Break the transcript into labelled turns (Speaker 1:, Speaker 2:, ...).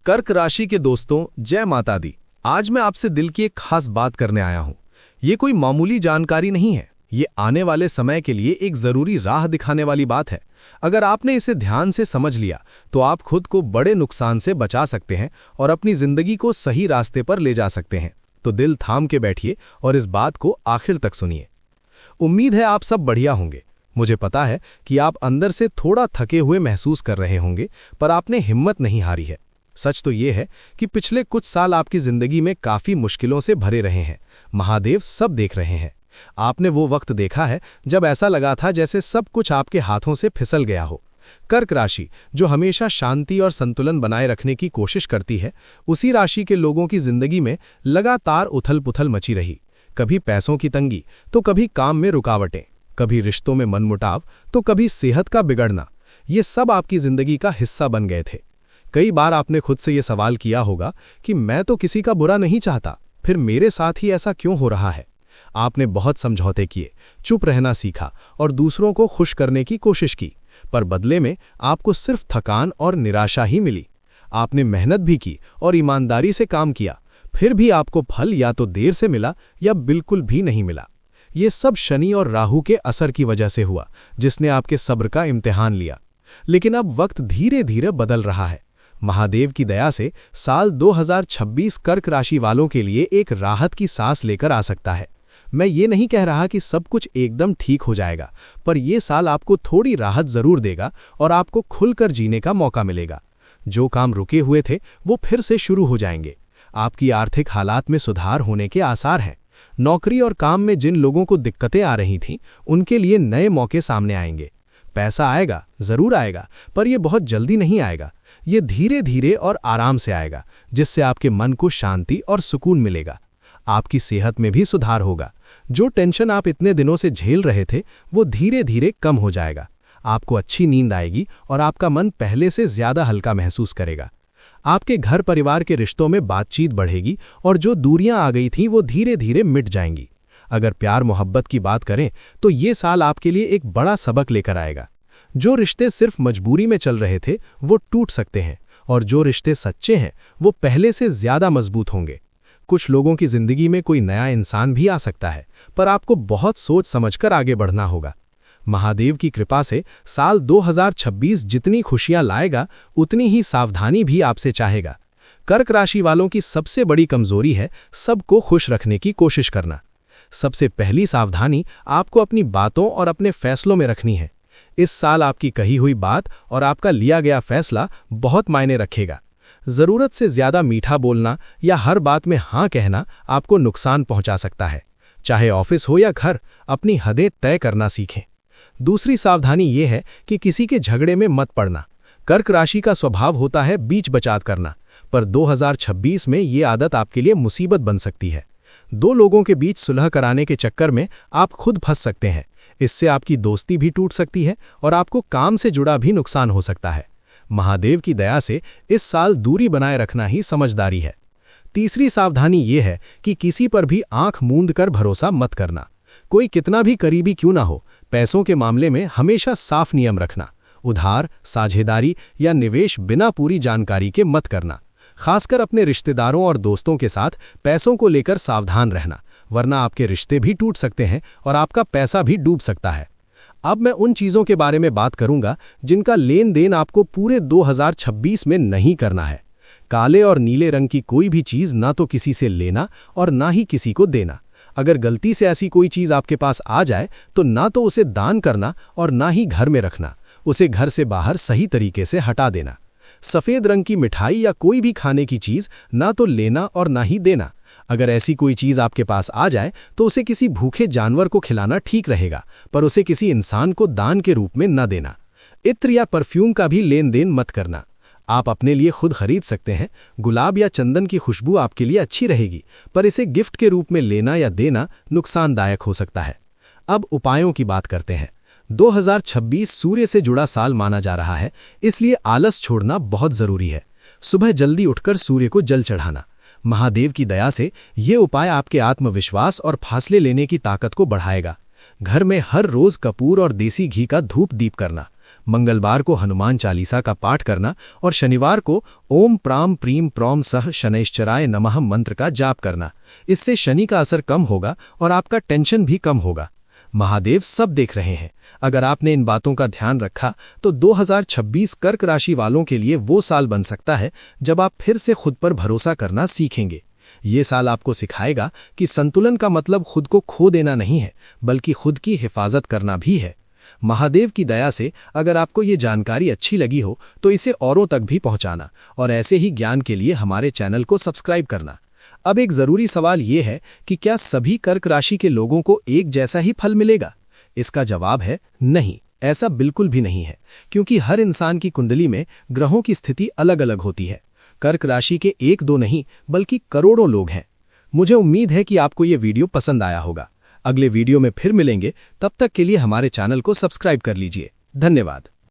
Speaker 1: कर्क राशि के दोस्तों, जय माता दी। आज मैं आपसे दिल की एक खास बात करने आया हूं। ये कोई मामूली जानकारी नहीं है, ये आने वाले समय के लिए एक जरूरी राह दिखाने वाली बात है। अगर आपने इसे ध्यान से समझ लिया तो आप खुद को बड़े नुकसान से बचा सकते हैं और अपनी जिंदगी को सही रास्ते पर ले जा सकते हैं। तो दिल थाम के बैठिए और इस बात को आखिर तक सुनिए। उम्मीद है आप सब बढ़िया होंगे। मुझे पता है कि आप अंदर से थोड़ा थके हुए महसूस कर रहे होंगे, पर आपने हिम्मत नहीं हारी है। सच तो ये है कि पिछले कुछ साल आपकी जिंदगी में काफी मुश्किलों से भरे रहे हैं। महादेव सब देख रहे हैं। आपने वो वक्त देखा है जब ऐसा लगा था जैसे सब कुछ आपके हाथों से फिसल गया हो। कर्क राशि, जो हमेशा शांति और संतुलन बनाए रखने की कोशिश करती है, उसी राशि के लोगों की जिंदगी में लगातार उथल-पुथल मची रही। कभी पैसों की तंगी, तो कभी काम में रुकावटें, कभी रिश्तों में मनमुटाव, तो कभी सेहत का बिगड़ना। ये सब आपकी जिंदगी का हिस्सा बन गए थे। कई बार आपने खुद से ये सवाल किया होगा कि मैं तो किसी का बुरा नहीं चाहता, फिर मेरे साथ ही ऐसा क्यों हो रहा है। आपने बहुत समझौते किए, चुप रहना सीखा और दूसरों को खुश करने की कोशिश की, पर बदले में आपको सिर्फ थकान और निराशा ही मिली। आपने मेहनत भी की और ईमानदारी से काम किया, फिर भी आपको फल या तो देर से मिला या बिल्कुल भी नहीं मिला। ये सब शनि और राहु के असर की वजह से हुआ, जिसने आपके सब्र का इम्तिहान लिया। लेकिन अब वक्त धीरे धीरे बदल रहा है। महादेव की दया से साल 2026 कर्क राशि वालों के लिए एक राहत की सांस लेकर आ सकता है। मैं ये नहीं कह रहा कि सब कुछ एकदम ठीक हो जाएगा, पर यह साल आपको थोड़ी राहत जरूर देगा और आपको खुलकर जीने का मौका मिलेगा। जो काम रुके हुए थे वो फिर से शुरू हो जाएंगे। आपकी आर्थिक हालात में सुधार होने के आसार हैं। नौकरी और काम में जिन लोगों को दिक्कतें आ रही थीं, उनके लिए नए मौके सामने आएंगे। पैसा आएगा, जरूर आएगा, पर यह बहुत जल्दी नहीं आएगा। ये धीरे धीरे और आराम से आएगा, जिससे आपके मन को शांति और सुकून मिलेगा। आपकी सेहत में भी सुधार होगा। जो टेंशन आप इतने दिनों से झेल रहे थे, वो धीरे धीरे कम हो जाएगा। आपको अच्छी नींद आएगी और आपका मन पहले से ज्यादा हल्का महसूस करेगा। आपके घर परिवार के रिश्तों में बातचीत बढ़ेगी और जो दूरियां आ गई थीं, वो धीरे धीरे मिट जाएंगी। अगर प्यार मोहब्बत की बात करें तो ये साल आपके लिए एक बड़ा सबक लेकर आएगा। जो रिश्ते सिर्फ मजबूरी में चल रहे थे, वो टूट सकते हैं, और जो रिश्ते सच्चे हैं, वो पहले से ज्यादा मजबूत होंगे। कुछ लोगों की जिंदगी में कोई नया इंसान भी आ सकता है, पर आपको बहुत सोच समझकर आगे बढ़ना होगा। महादेव की कृपा से साल 2026 जितनी खुशियां लाएगा, उतनी ही सावधानी भी आपसे चाहेगा। कर्क राशि वालों की सबसे बड़ी कमजोरी है सबको खुश रखने की कोशिश करना। सबसे पहली सावधानी आपको अपनी बातों और अपने फैसलों में रखनी है। इस साल आपकी कही हुई बात और आपका लिया गया फैसला बहुत मायने रखेगा। जरूरत से ज्यादा मीठा बोलना या हर बात में हाँ कहना आपको नुकसान पहुंचा सकता है। चाहे ऑफिस हो या घर, अपनी हदें तय करना सीखें। दूसरी सावधानी ये है कि किसी के झगड़े में मत पड़ना। कर्क राशि का स्वभाव होता है बीच बचाव करना, पर 2026 में ये आदत आपके लिए मुसीबत बन सकती है। दो लोगों के बीच सुलह कराने के चक्कर में आप खुद फंस सकते हैं। इससे आपकी दोस्ती भी टूट सकती है और आपको काम से जुड़ा भी नुकसान हो सकता है। महादेव की दया से इस साल दूरी बनाए रखना ही समझदारी है। तीसरी सावधानी ये है कि किसी पर भी आंख मूंद कर भरोसा मत करना। कोई कितना भी करीबी क्यों ना हो, पैसों के मामले में हमेशा साफ नियम रखना। उधार, साझेदारी या निवेश बिना पूरी जानकारी के मत करना। खासकर अपने रिश्तेदारों और दोस्तों के साथ पैसों को लेकर सावधान रहना, वरना आपके रिश्ते भी टूट सकते हैं और आपका पैसा भी डूब सकता है। अब मैं उन चीज़ों के बारे में बात करूंगा जिनका लेन देन आपको पूरे 2026 में नहीं करना है। काले और नीले रंग की कोई भी चीज़ ना तो किसी से लेना और ना ही किसी को देना। अगर गलती से ऐसी कोई चीज़ आपके पास आ जाए तो ना तो उसे दान करना और ना ही घर में रखना। उसे घर से बाहर सही तरीके से हटा देना। सफ़ेद रंग की मिठाई या कोई भी खाने की चीज़ ना तो लेना और ना ही देना। अगर ऐसी कोई चीज़ आपके पास आ जाए तो उसे किसी भूखे जानवर को खिलाना ठीक रहेगा, पर उसे किसी इंसान को दान के रूप में न देना। इत्र या परफ्यूम का भी लेन देन मत करना। आप अपने लिए खुद खरीद सकते हैं। गुलाब या चंदन की खुशबू आपके लिए अच्छी रहेगी, पर इसे गिफ्ट के रूप में लेना या देना नुकसानदायक हो सकता है। अब उपायों की बात करते हैं। 2026 सूर्य से जुड़ा साल माना जा रहा है, इसलिए आलस छोड़ना बहुत जरूरी है। सुबह जल्दी उठकर सूर्य को जल चढ़ाना। महादेव की दया से ये उपाय आपके आत्मविश्वास और फासले लेने की ताकत को बढ़ाएगा। घर में हर रोज कपूर और देसी घी का धूप दीप करना। मंगलवार को हनुमान चालीसा का पाठ करना और शनिवार को ओम प्राम प्रीम प्रौम सह शनैश्चराय नमः मंत्र का जाप करना। इससे शनि का असर कम होगा और आपका टेंशन भी कम होगा। महादेव सब देख रहे हैं। अगर आपने इन बातों का ध्यान रखा तो 2026 कर्क राशि वालों के लिए वो साल बन सकता है जब आप फिर से खुद पर भरोसा करना सीखेंगे। ये साल आपको सिखाएगा कि संतुलन का मतलब खुद को खो देना नहीं है, बल्कि खुद की हिफाजत करना भी है। महादेव की दया से अगर आपको ये जानकारी अच्छी लगी हो तो इसे औरों तक भी पहुंचाना और ऐसे ही ज्ञान के लिए हमारे चैनल को सब्सक्राइब करना। अब एक जरूरी सवाल ये है कि क्या सभी कर्क राशि के लोगों को एक जैसा ही फल मिलेगा? इसका जवाब है नहीं, ऐसा बिल्कुल भी नहीं है, क्योंकि हर इंसान की कुंडली में ग्रहों की स्थिति अलग अलग होती है। कर्क राशि के एक दो नहीं बल्कि करोड़ों लोग हैं। मुझे उम्मीद है कि आपको ये वीडियो पसंद आया होगा। अगले वीडियो में फिर मिलेंगे, तब तक के लिए हमारे चैनल को सब्सक्राइब कर लीजिए। धन्यवाद।